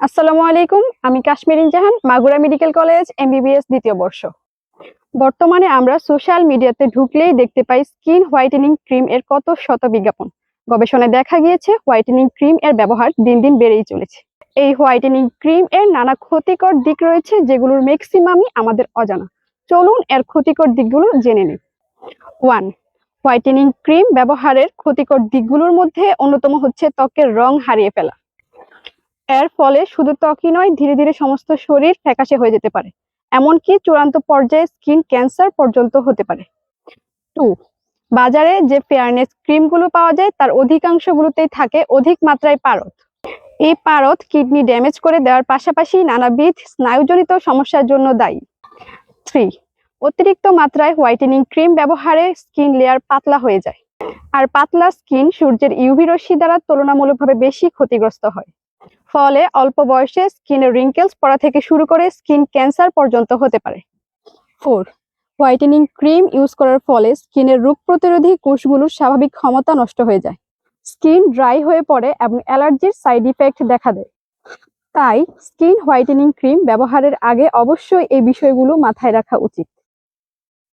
আসসালামু আলাইকুম। আমি কাশ্মীরিন জাহান, মাগুরা মেডিকেল কলেজ এমবিবিএস দ্বিতীয় বর্ষ। বর্তমানে আমরা সোশ্যাল মিডিয়াতে ঢুকলেই দেখতে পাই স্কিন হোয়াইটেনিং ক্রিম এর কত শত বিজ্ঞাপন। গবেষণায় দেখা গিয়েছে হোয়াইটেনিং ক্রিম এর ব্যবহার দিন দিন বেড়েই চলেছে। এই হোয়াইটেনিং ক্রিম এর নানা ক্ষতিকর দিক রয়েছে, যেগুলোর ম্যাক্সিমামই আমাদের অজানা। চলুন এর ক্ষতিকর দিকগুলো জেনে নিই। 1. হোয়াইটেনিং ক্রিম ব্যবহারের ক্ষতিকর দিকগুলোর মধ্যে অন্যতম হচ্ছে ত্বকের রং হারিয়ে ফেলা। এর ফলে শুধু ত্বকই নয়, ধীরে ধীরে সমস্ত শরীর ফ্যাকাশে হয়ে যেতে পারে, এমনকি চূড়ান্ত পর্যায়ে স্কিন ক্যান্সার পর্যন্ত হতে পারে। 2. বাজারে যে ফেয়ারনেস ক্রিমগুলো পাওয়া যায় তার অধিকাংশগুলোতেই থাকে অধিক মাত্রায় পারদ। এই পারদ কিডনি ড্যামেজ করে দেওয়ার পাশাপাশি নানাবিধ স্নায়ুজনিত সমস্যার জন্য দায়ী। 3. অতিরিক্ত মাত্রায় হোয়াইটেনিং ক্রিম ব্যবহারে স্কিন লেয়ার পাতলা হয়ে যায়, আর পাতলা স্কিন সূর্যের ইউভি রশ্মি দ্বারা তুলনামূলকভাবে বেশি ক্ষতিগ্রস্ত হয়। ফলে অল্প বয়সে স্কিনে রিঙ্কেলস পড়া থেকে শুরু করে স্কিন ক্যান্সার পর্যন্ত হতে পারে। 4. হোয়াইটেনিং ক্রিম ইউজ করার ফলে স্কিনের রোগ প্রতিরোধী কোষগুলোর স্বাভাবিক ক্ষমতা নষ্ট হয়ে যায়, স্কিন ড্রাই হয়ে পড়ে এবং অ্যালার্জির সাইড ইফেক্ট দেখা দেয়। তাই স্কিন হোয়াইটেনিং ক্রিম ব্যবহারের আগে অবশ্যই এই বিষয়গুলো মাথায় রাখা উচিত।